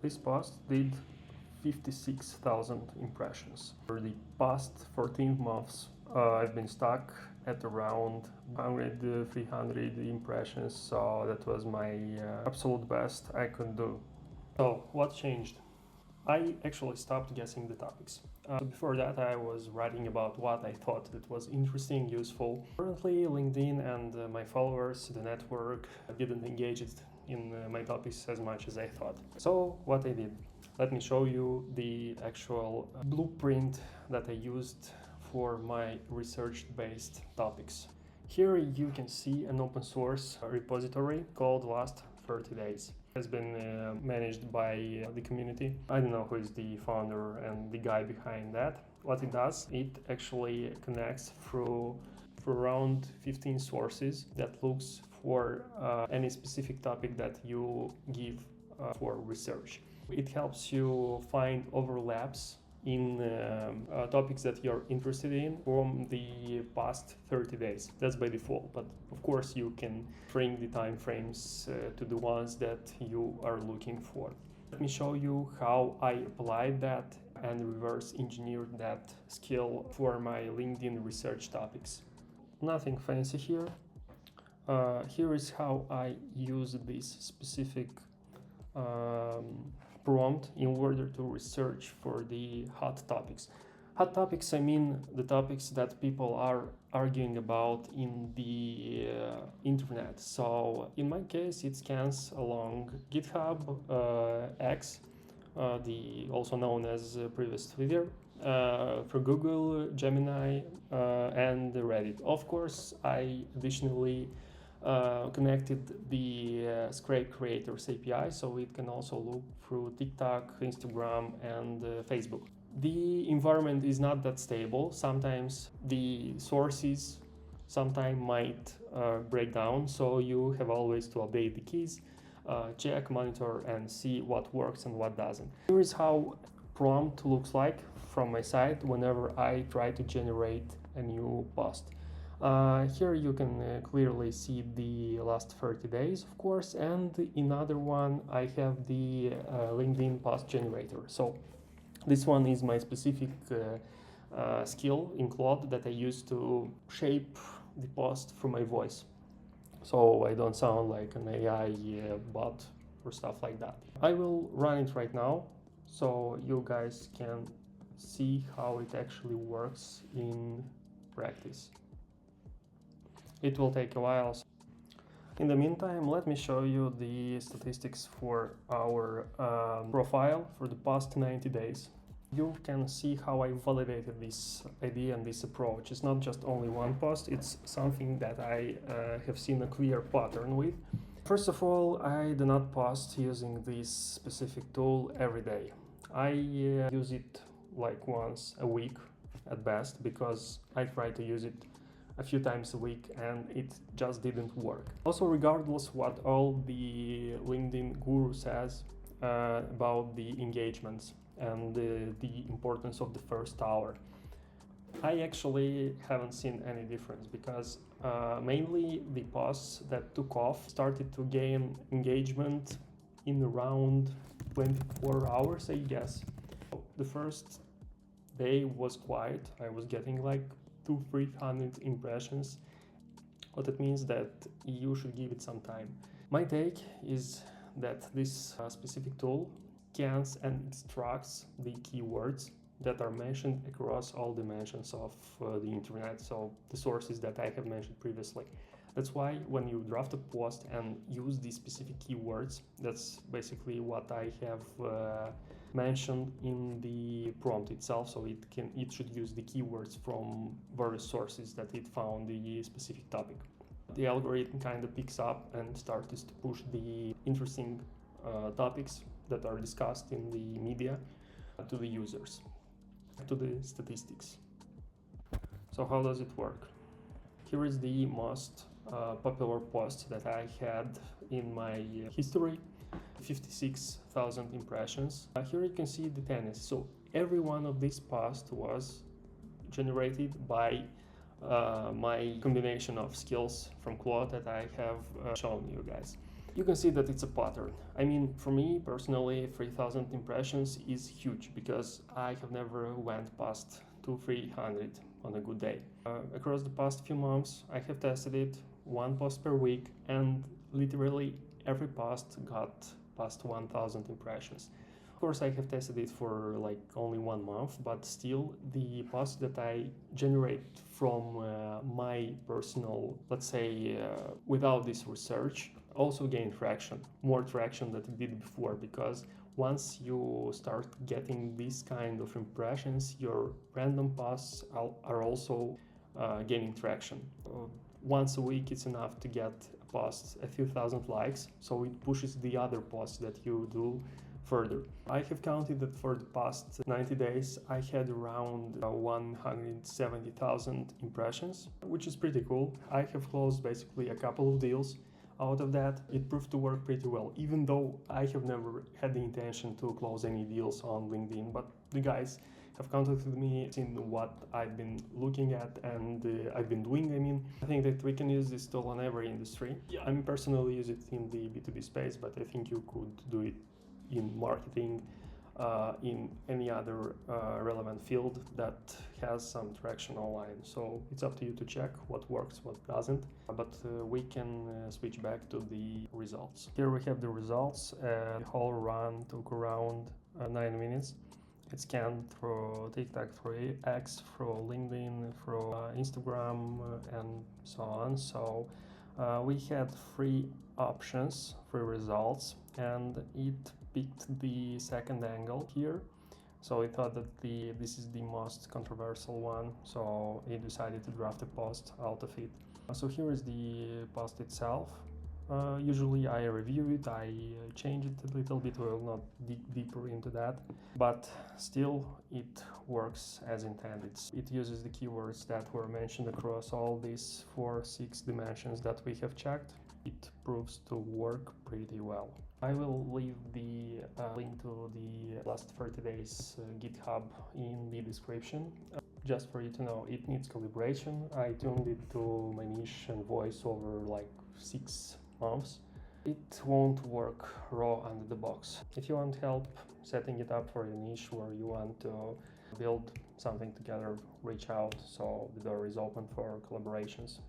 This post did 56,000 impressions. For the past 14 months, I've been stuck at around 100, 300 impressions, so that was my absolute best I could do. So, what changed? I actually stopped guessing the topics. Before that, I was writing about what I thought that was interesting, useful. Currently, LinkedIn and my followers, the network, didn't engage it in my topics as much as I thought. So, what I did? Let me show you the actual blueprint that I used for my research-based topics. Here you can see an open source repository called Last 30 Days. It has been managed by the community. I don't know who is the founder and the guy behind that. What it does, it actually connects through around 15 sources that looks for any specific topic that you give for research. It helps you find overlaps in topics that you're interested in from the past 30 days. That's by default, but of course you can bring the time frames to the ones that you are looking for. Let me show you how I applied that and reverse engineered that skill for my LinkedIn research topics. Nothing fancy here. Here is how I use this specific prompt in order to research for the hot topics. Hot topics, I mean the topics that people are arguing about in the internet. So in my case, it scans along GitHub, X, the also known as previous Twitter, for Google, Gemini, and Reddit. Of course, I additionally connected the Scrape Creators API, so it can also look through TikTok, Instagram, and Facebook. The environment is not that stable. Sometimes the sources might break down, so you have always to update the keys, check, monitor, and see what works and what doesn't. Here is how prompt looks like from my side whenever I try to generate a new post. Here you can clearly see the last 30 days, of course, and in other one I have the LinkedIn post generator. So this one is my specific skill in Claude that I use to shape the post through my voice, so I don't sound like an AI bot or stuff like that. I will run it right now so you guys can see how it actually works in practice. It will take a while. In the meantime, let me show you the statistics for our profile for the past 90 days. You can see how I validated this idea and this approach. It's not just only one post, it's something that I have seen a clear pattern with. First of all, I do not post using this specific tool every day. I use it like once a week at best, because I try to use it a few times a week and it just didn't work. Also, regardless what all the LinkedIn guru says about the engagements and the importance of the first hour, I actually haven't seen any difference, because mainly the posts that took off started to gain engagement in around 24 hours, I guess. The first day was quiet. I was getting like 200-300 impressions, but it means that you should give it some time. My take is that this specific tool scans and extracts the keywords that are mentioned across all dimensions of the internet, so the sources that I have mentioned previously. That's why when you draft a post and use these specific keywords, that's basically what I have mentioned in the prompt itself, so it should use the keywords from various sources that it found the specific topic. The algorithm kind of picks up and starts to push the interesting topics that are discussed in the media to the users, to the statistics. So how does it work? Here is the most popular post that I had in my history. 56,000 impressions. Here you can see the tendency. So every one of these posts was generated by my combination of skills from Claude that I have shown you guys. You can see that it's a pattern. I mean, for me personally, 3,000 impressions is huge because I have never went past 200-300 on a good day. Across the past few months, I have tested it, one post per week, and literally every post got past 1,000 impressions. Of course, I have tested it for like only 1 month, but still the posts that I generate from my personal, let's say, without this research, also gain traction, more traction than it did before, because once you start getting this kind of impressions, your random posts are also gaining traction. Once a week it's enough to get a post a few thousand likes, so it pushes the other posts that you do further. I have counted that for the past 90 days I had around 170,000 impressions, which is pretty cool. I have closed basically a couple of deals out of that. It proved to work pretty well, even though I have never had the intention to close any deals on LinkedIn, but the guys have contacted me, seen what I've been looking at and I've been doing. I mean, I think that we can use this tool on every industry. Yeah. I personally use it in the B2B space, but I think you could do it in marketing, in any other relevant field that has some traction online. So it's up to you to check what works, what doesn't. But we can switch back to the results. Here we have the results. The whole run took around 9 minutes. It's scanned through TikTok, through X, through LinkedIn, through Instagram, and so on. So we had 3 options, 3 results, and it picked the second angle here. So we thought that this is the most controversial one, so he decided to draft a post out of it. So here is the post itself. Usually I review it, I change it a little bit, we'll not dig deeper into that, but still it works as intended. It uses the keywords that were mentioned across all these 4-6 dimensions that we have checked. It proves to work pretty well. I will leave the link to the last 30 days GitHub in the description. Just for you to know, it needs calibration. I tuned it to my niche and voice over like 6 months. It won't work raw under the box. If you want help setting it up for your niche where you want to build something together, reach out, so the door is open for collaborations.